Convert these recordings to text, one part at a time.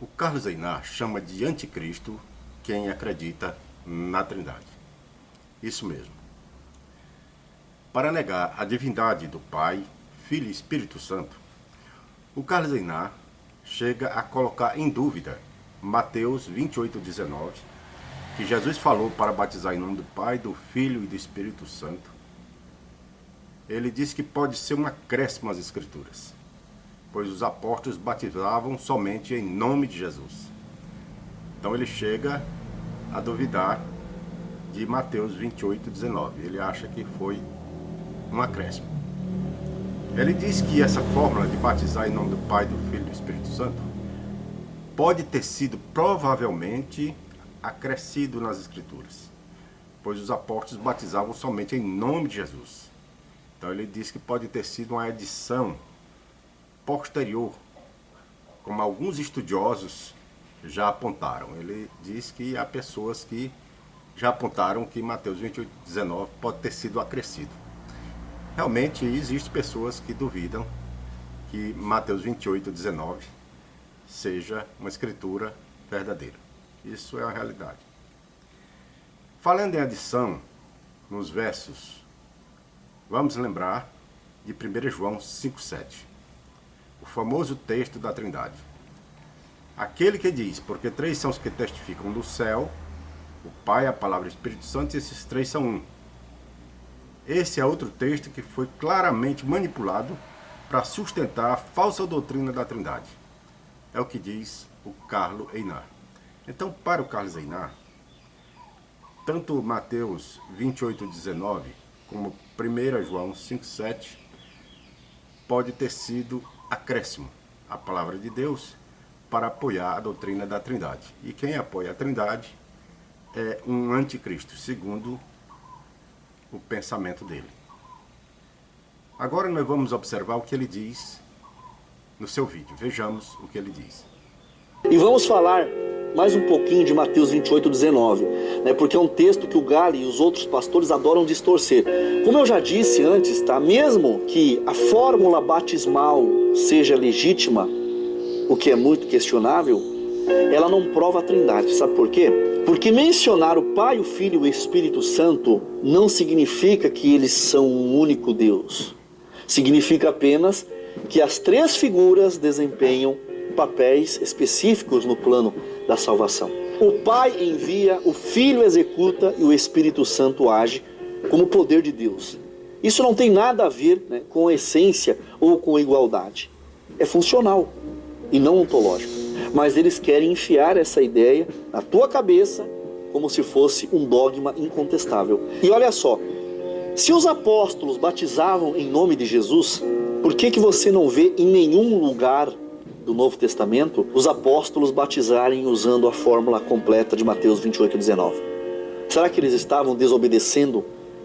O Carlos Einar chama de anticristo quem acredita na Trindade. Isso mesmo. Para negar a divindade do Pai, Filho e Espírito Santo, o Carlos Einar chega a colocar em dúvida Mateus 28:19, que Jesus falou para batizar em nome do Pai, do Filho e do Espírito Santo. Ele diz que pode ser um acréscimo às Escrituras, pois os apóstolos batizavam somente em nome de Jesus. Então ele chega a duvidar de Mateus 28:19. Ele acha que foi um acréscimo. Ele diz que essa fórmula de batizar em nome do Pai, do Filho e do Espírito Santo pode ter sido provavelmente acrescido nas Escrituras, pois os apóstolos batizavam somente em nome de Jesus. Então ele diz que pode ter sido uma edição posterior, como alguns estudiosos já apontaram. Ele diz que há pessoas que já apontaram que Mateus 28:19 pode ter sido acrescido. Realmente existem pessoas que duvidam que Mateus 28:19 seja uma escritura verdadeira. Isso é a realidade. Falando em adição, nos versos, vamos lembrar de 1 João 5,7, o famoso texto da Trindade. Aquele que diz, porque três são os que testificam no céu, o Pai, a Palavra e o Espírito Santo, e esses três são um. Esse é outro texto que foi claramente manipulado para sustentar a falsa doutrina da Trindade. É o que diz o Carlos Einar. Então, para o Carlos Einar, tanto Mateus 28:19 como 1 João 5,7 pode ter sido acréscimo à palavra de Deus para apoiar a doutrina da Trindade. E quem apoia a Trindade é um anticristo, segundo o pensamento dele. Agora nós vamos observar o que ele diz no seu vídeo. Vejamos o que ele diz. E vamos falar mais um pouquinho de Mateus 28:19, né? Porque é um texto que o Galli e os outros pastores adoram distorcer. Como eu já disse antes, tá? Mesmo que a fórmula batismal seja legítima, o que é muito questionável, ela não prova a Trindade. Sabe por quê? Porque mencionar o Pai, o Filho e o Espírito Santo não significa que eles são um único Deus. Significa apenas que as três figuras desempenham papéis específicos no plano da salvação. O Pai envia, o Filho executa e o Espírito Santo age como poder de Deus. Isso não tem nada a ver, né, com essência ou com igualdade. É funcional e não ontológico. Mas eles querem enfiar essa ideia na tua cabeça como se fosse um dogma incontestável. E olha só, se os apóstolos batizavam em nome de Jesus, por que você não vê em nenhum lugar do Novo Testamento os apóstolos batizarem usando a fórmula completa de Mateus 28:19? Será que eles estavam desobedecendo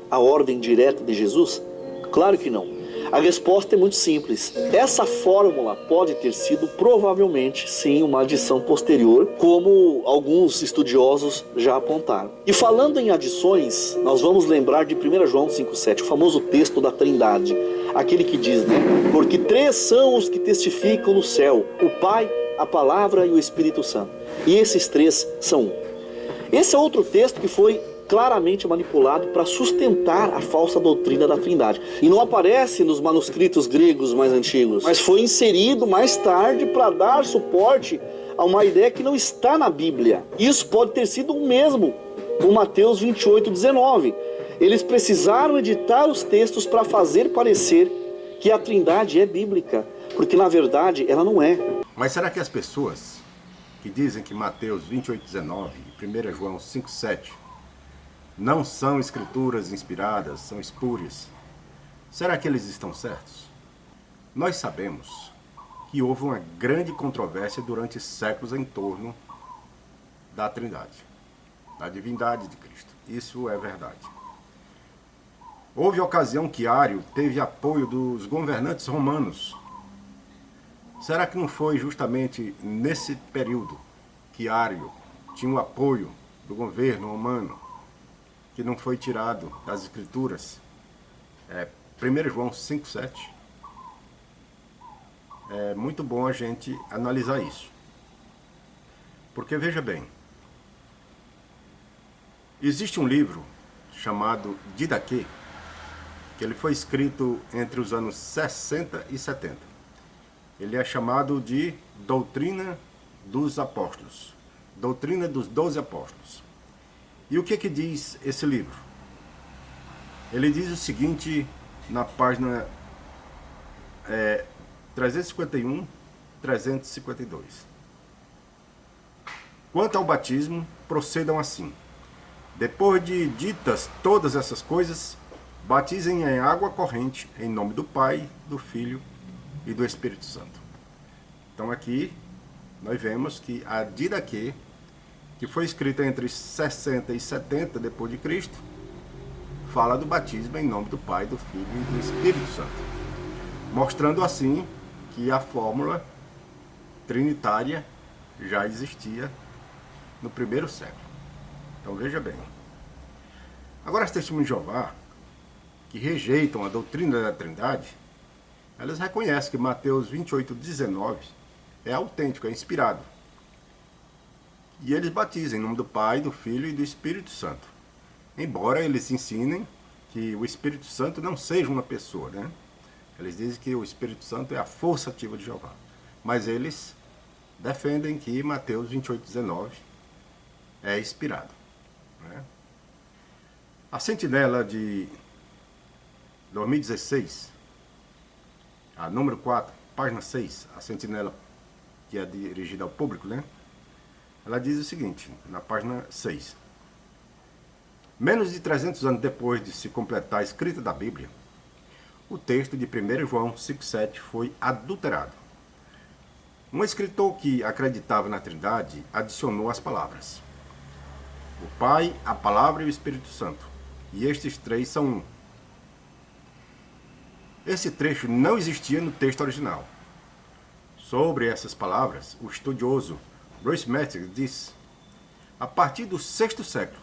a ordem direta de Jesus? Claro que não. A resposta é muito simples. Essa fórmula pode ter sido provavelmente, sim, uma adição posterior, como alguns estudiosos já apontaram. E falando em adições, nós vamos lembrar de 1 João 5,7, o famoso texto da Trindade. Aquele que diz, né? Porque três são os que testificam no céu, o Pai, a Palavra e o Espírito Santo. E esses três são um. Esse é outro texto que foi claramente manipulado para sustentar a falsa doutrina da Trindade. E não aparece nos manuscritos gregos mais antigos, mas foi inserido mais tarde para dar suporte a uma ideia que não está na Bíblia. Isso pode ter sido o mesmo com Mateus 28:19. Eles precisaram editar os textos para fazer parecer que a Trindade é bíblica, porque na verdade ela não é. Mas será que as pessoas que dizem que Mateus 28:19 e 1 João 5,7 não são escrituras inspiradas, são espúrias, será que eles estão certos? Nós sabemos que houve uma grande controvérsia durante séculos em torno da Trindade, da divindade de Cristo. Isso é verdade. Houve ocasião que Ário teve apoio dos governantes romanos. Será que não foi justamente nesse período que Ário tinha o apoio do governo romano, que não foi tirado das Escrituras? 1 João 5,7. É muito bom a gente analisar isso. Porque veja bem, existe um livro chamado Didaquê, que ele foi escrito entre os anos 60 e 70. Ele é chamado de Doutrina dos Apóstolos, Doutrina dos 12 Apóstolos. E o que diz esse livro? Ele diz o seguinte na página 351, 352. Quanto ao batismo, procedam assim. Depois de ditas todas essas coisas, batizem em água corrente, em nome do Pai, do Filho e do Espírito Santo. Então aqui nós vemos que a Didaquê, que foi escrita entre 60 e 70 depois de Cristo, fala do batismo em nome do Pai, do Filho e do Espírito Santo, mostrando assim que a fórmula trinitária já existia no primeiro século. Então veja bem. Agora as testemunhas de Jeová, que rejeitam a doutrina da Trindade, elas reconhecem que Mateus 28:19 é autêntico, é inspirado. E eles batizam em nome do Pai, do Filho e do Espírito Santo. Embora eles ensinem que o Espírito Santo não seja uma pessoa, né? Eles dizem que o Espírito Santo é a força ativa de Jeová. Mas eles defendem que Mateus 28:19 é inspirado, né? A Sentinela de 2016, a número 4, página 6, a Sentinela que é dirigida ao público, né? Ela diz o seguinte, na página 6. Menos de 300 anos depois de se completar a escrita da Bíblia, o texto de 1 João 5,7 foi adulterado. Um escritor que acreditava na Trindade adicionou as palavras: o Pai, a Palavra e o Espírito Santo. E estes três são um. Esse trecho não existia no texto original. Sobre essas palavras, o estudioso Royce Metzger diz: a partir do VI século,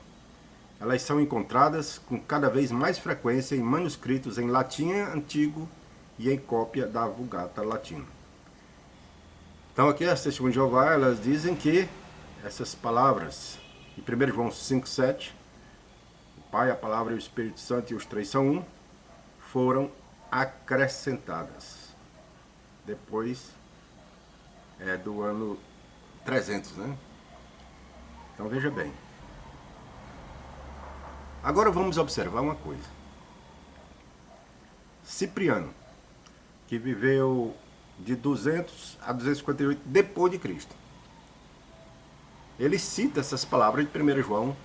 elas são encontradas com cada vez mais frequência em manuscritos em latim antigo e em cópia da Vulgata Latina. Então aqui as testemunhas de Jeová, elas dizem que essas palavras de 1 João 5,7, o Pai, a Palavra e o Espírito Santo e os três são um, foram acrescentadas depois do ano 300, né? Então veja bem. Agora vamos observar uma coisa. Cipriano, que viveu de 200 a 258 depois de Cristo, ele cita essas palavras de 1 João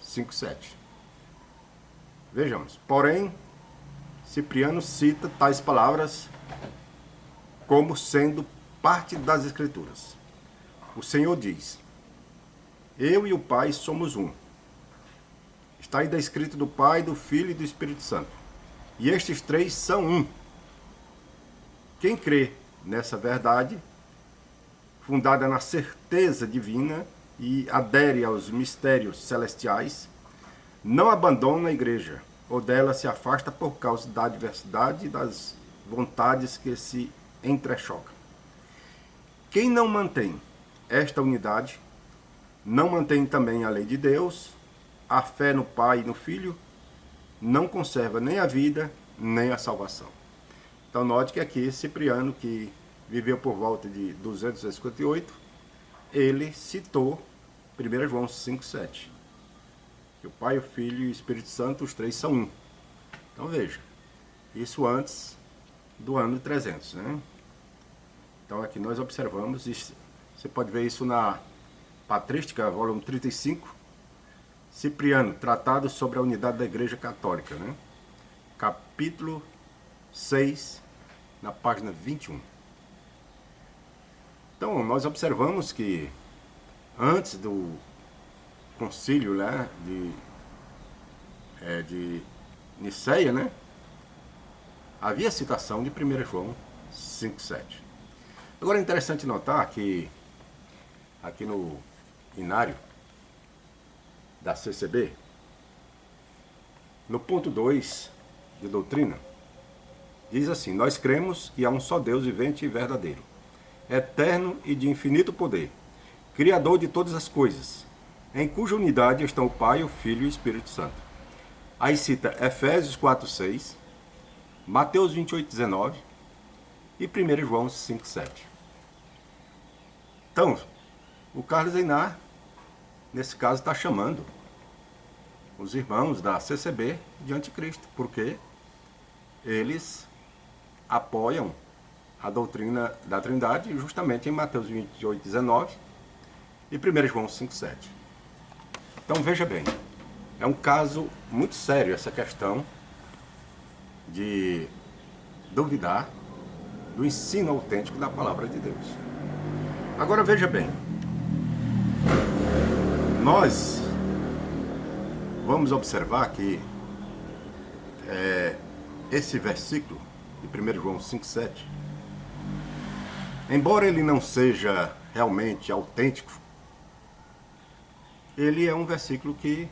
5,7. Vejamos. Porém, Cipriano cita tais palavras como sendo parte das Escrituras. O Senhor diz: eu e o Pai somos um. Está ainda escrito do Pai, do Filho e do Espírito Santo. E estes três são um. Quem crê nessa verdade, fundada na certeza divina e adere aos mistérios celestiais, não abandona a igreja, ou dela se afasta por causa da adversidade e das vontades que se entrechocam. Quem não mantém esta unidade, não mantém também a lei de Deus, a fé no Pai e no Filho, não conserva nem a vida, nem a salvação. Então note que aqui Cipriano, que viveu por volta de 258, ele citou 1 João 5,7. Que o Pai, o Filho e o Espírito Santo, os três são um. Então veja, isso antes do ano 300, né? Então aqui nós observamos, você pode ver isso na Patrística, volume 35, Cipriano, Tratado sobre a Unidade da Igreja Católica, né? Capítulo 6, na página 21. Então nós observamos que antes do concílio, né, de Niceia, né, havia citação de 1 João 5,7. Agora é interessante notar que aqui no inário da CCB, no ponto 2 de doutrina, diz assim: nós cremos que há um só Deus vivente e verdadeiro, eterno e de infinito poder, Criador de todas as coisas, em cuja unidade estão o Pai, o Filho e o Espírito Santo. Aí cita Efésios 4:6, Mateus 28:19 e 1 João 5:7. Então, o Carlos Einar, nesse caso, está chamando os irmãos da CCB de anticristo, porque eles apoiam a doutrina da Trindade justamente em Mateus 28:19 e 1 João 5:7. Então veja bem, é um caso muito sério essa questão de duvidar do ensino autêntico da palavra de Deus. Agora veja bem, nós vamos observar que esse versículo de 1 João 5:7, embora ele não seja realmente autêntico, ele é um versículo que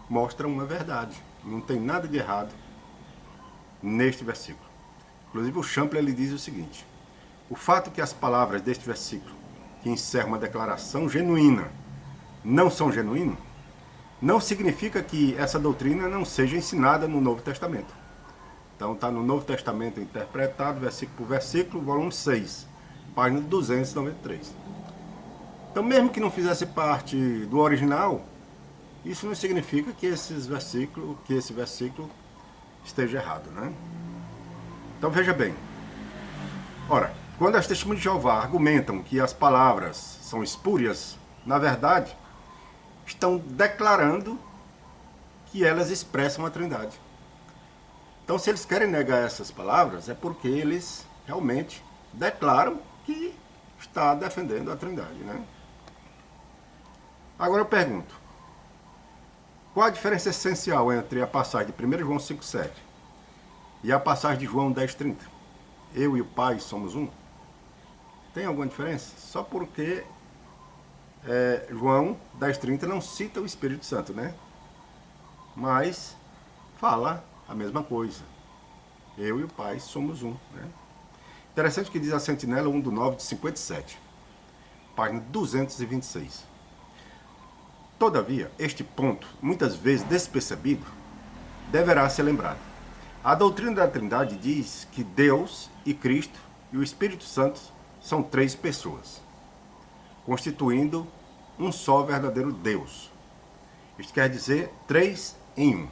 mostra uma verdade. Não tem nada de errado neste versículo. Inclusive o Champlin ele diz o seguinte: o fato que as palavras deste versículo, que encerra uma declaração genuína, não são genuínas, não significa que essa doutrina não seja ensinada no Novo Testamento. Então está no Novo Testamento interpretado, versículo por versículo, volume 6, página 293. Então mesmo que não fizesse parte do original, isso não significa que esse versículo esteja errado, né? Então veja bem. Ora, quando as testemunhas de Jeová argumentam que as palavras são espúrias, na verdade, estão declarando que elas expressam a Trindade. Então, se eles querem negar essas palavras, é porque eles realmente declaram que está defendendo a Trindade, né? Agora eu pergunto, qual a diferença essencial entre a passagem de 1 João 5:7 e a passagem de João 10:30? Eu e o Pai somos um? Tem alguma diferença? Só porque João 10:30 não cita o Espírito Santo, né? Mas fala a mesma coisa. Eu e o Pai somos um, né? Interessante que diz a Sentinela 1/9 de 57, página 226. Todavia, este ponto, muitas vezes despercebido, deverá ser lembrado. A doutrina da Trindade diz que Deus e Cristo e o Espírito Santo são três pessoas, constituindo um só verdadeiro Deus. Isto quer dizer 3 em 1.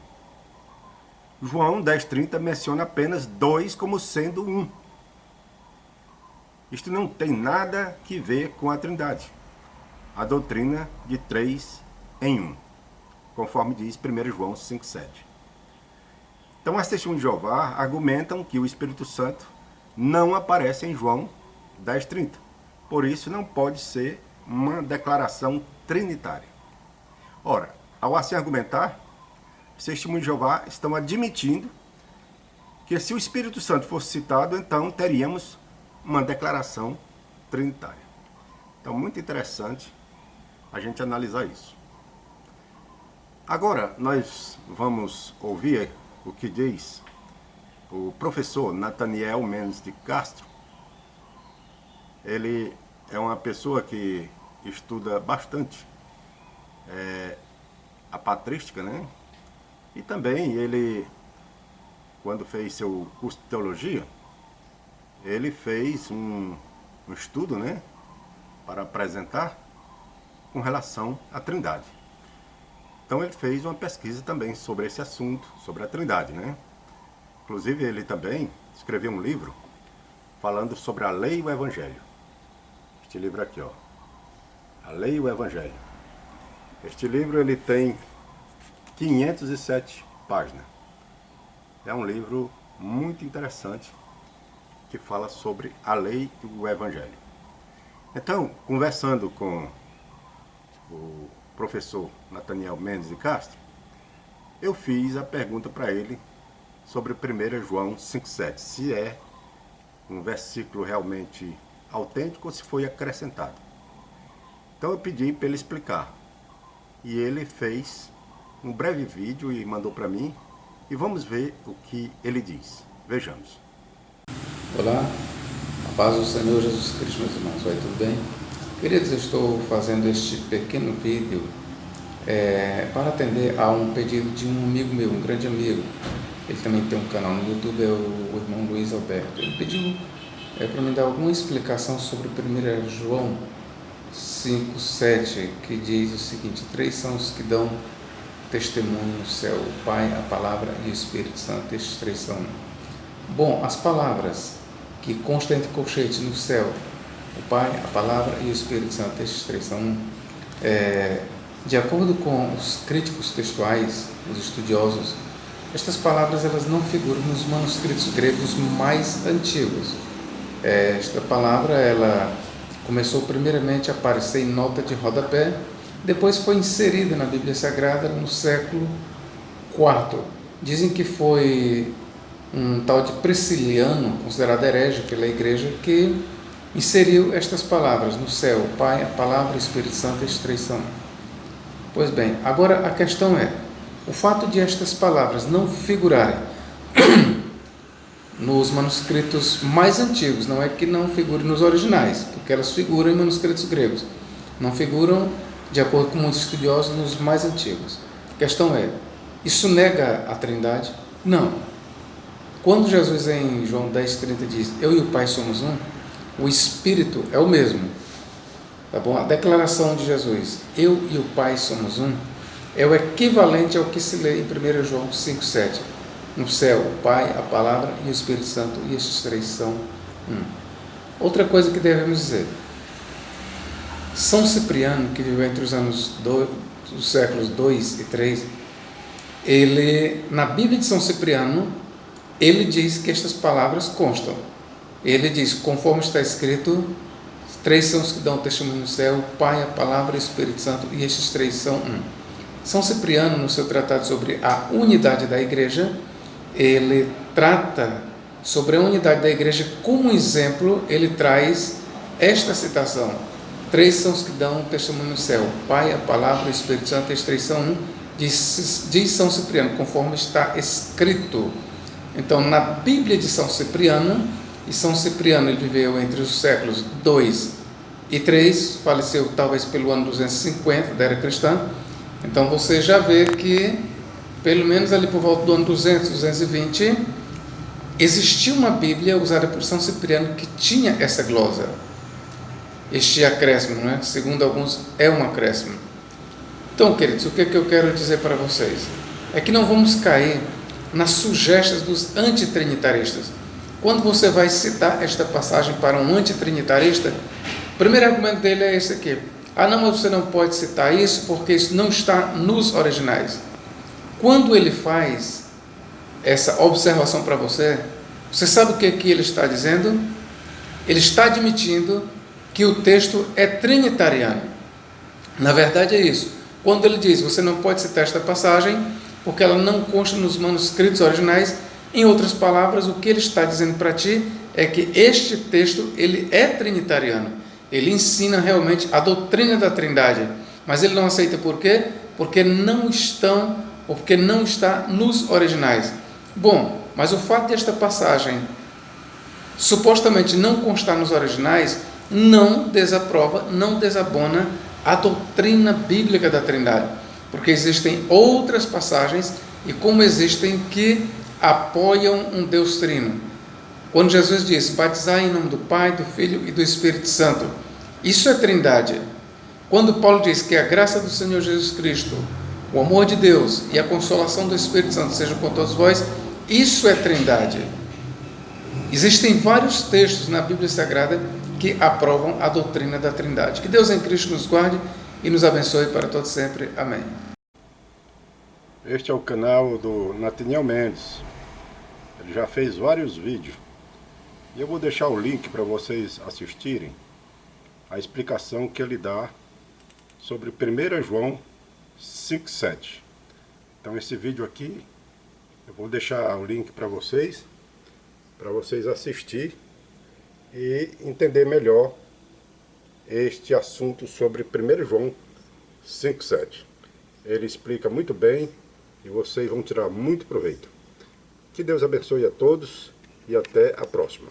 João 10:30 menciona apenas 2 como sendo um. Isto não tem nada que ver com a Trindade, a doutrina de 3 em 1, conforme diz 1 João 5:7. Então as testemunhas de Jeová argumentam que o Espírito Santo não aparece em João 10:30. Por isso não pode ser uma declaração trinitária. Ora, ao assim argumentar, os testemunhos de Jeová estão admitindo que se o Espírito Santo fosse citado, então teríamos uma declaração trinitária. Então, muito interessante a gente analisar isso. Agora, nós vamos ouvir o que diz o professor Nathaniel Mendes de Castro. Ele é uma pessoa que estuda bastante a patrística, né? E também ele, quando fez seu curso de teologia, ele fez um estudo, né, para apresentar com relação à Trindade. Então ele fez uma pesquisa também sobre esse assunto, sobre a Trindade, né? Inclusive ele também escreveu um livro falando sobre a lei e o Evangelho. Este livro aqui, ó, A Lei e o Evangelho. Este livro ele tem 507 páginas. É um livro muito interessante que fala sobre a lei e o Evangelho. Então, conversando com o professor Nathaniel Mendes de Castro, eu fiz a pergunta para ele sobre 1 João 5:7, se é um versículo realmente autêntico ou se foi acrescentado. Então eu pedi para ele explicar. E ele fez um breve vídeo e mandou para mim. E vamos ver o que ele diz. Vejamos. Olá, a paz do Senhor Jesus Cristo, meus irmãos. Vai tudo bem? Queridos, eu estou fazendo este pequeno vídeo para atender a um pedido de um amigo meu, um grande amigo. Ele também tem um canal no YouTube, é o irmão Luiz Alberto. Ele pediu para me dar alguma explicação sobre 1 João 5,7, que diz o seguinte: 3 são os que dão testemunho no céu, o Pai, a Palavra e o Espírito Santo. Estes 3 são. Bom, as palavras que constam entre colchetes no céu, o Pai, a Palavra e o Espírito Santo, estes 3 são de acordo com os críticos textuais, os estudiosos, estas palavras elas não figuram nos manuscritos gregos mais antigos. Esta palavra ela começou primeiramente a aparecer em nota de rodapé, depois foi inserida na Bíblia Sagrada no século IV. Dizem que foi um tal de Prisciliano, considerado herege pela igreja, que inseriu estas palavras no céu, o Pai, a Palavra e o Espírito Santo, estes 3 são. Pois bem, agora a questão é, o fato de estas palavras não figurarem nos manuscritos mais antigos, não é que não figurem nos originais, porque elas figuram em manuscritos gregos, não figuram, de acordo com muitos estudiosos, nos mais antigos. A questão é, isso nega a Trindade? Não. Quando Jesus em João 10,30 diz, eu e o Pai somos um, o Espírito é o mesmo. Tá bom? A declaração de Jesus, eu e o Pai somos um, é o equivalente ao que se lê em 1 João 5,7. No céu, o Pai, a Palavra e o Espírito Santo, e estes 3 são um. Outra coisa que devemos dizer, São Cipriano, que viveu entre os séculos 2 e 3, ele, na Bíblia de São Cipriano, ele diz que estas palavras constam. Ele diz, conforme está escrito, 3 são os que dão testemunho no céu, o Pai, a Palavra e o Espírito Santo, e estes 3 são um. São Cipriano, no seu tratado sobre a unidade da igreja, ele trata sobre a unidade da igreja como exemplo, ele traz esta citação: 3 são os que dão testemunho no céu, o Pai, a Palavra e o Espírito Santo, estes 3 são um, diz São Cipriano, conforme está escrito. Então, na Bíblia de São Cipriano, e São Cipriano ele viveu entre os séculos 2 e 3, faleceu talvez pelo ano 250 da era cristã, então você já vê que, pelo menos ali por volta do ano 200, 220, existia uma Bíblia usada por São Cipriano que tinha essa glosa, este acréscimo, né? Segundo alguns, é um acréscimo. Então, queridos, o que eu quero dizer para vocês? É que não vamos cair nas sugestas dos antitrinitaristas. Quando você vai citar esta passagem para um antitrinitarista, o primeiro argumento dele é esse aqui: ah, não, mas você não pode citar isso porque isso não está nos originais. Quando ele faz essa observação para você, você sabe o que ele está dizendo? Ele está admitindo que o texto é trinitariano. Na verdade é isso. Quando ele diz, você não pode citar esta passagem porque ela não consta nos manuscritos originais, em outras palavras, o que ele está dizendo para ti é que este texto ele é trinitariano. Ele ensina realmente a doutrina da Trindade, mas ele não aceita por quê? Porque não está nos originais. Bom, mas o fato desta passagem supostamente não constar nos originais não desaprova, não desabona a doutrina bíblica da Trindade, porque existem outras passagens e como existem que apoiam um Deus trino. Quando Jesus diz, batizai em nome do Pai, do Filho e do Espírito Santo, isso é Trindade. Quando Paulo diz que a graça do Senhor Jesus Cristo, o amor de Deus e a consolação do Espírito Santo sejam com todos vós, isso é Trindade. Existem vários textos na Bíblia Sagrada que aprovam a doutrina da Trindade. Que Deus em Cristo nos guarde e nos abençoe para todos sempre. Amém. Este é o canal do Nathaniel Mendes. Ele já fez vários vídeos. E eu vou deixar o link para vocês assistirem a explicação que ele dá sobre 1 João 5,7. Então esse vídeo aqui, eu vou deixar o link para vocês assistir e entender melhor este assunto sobre 1 João 5,7. Ele explica muito bem e vocês vão tirar muito proveito. Que Deus abençoe a todos e até a próxima.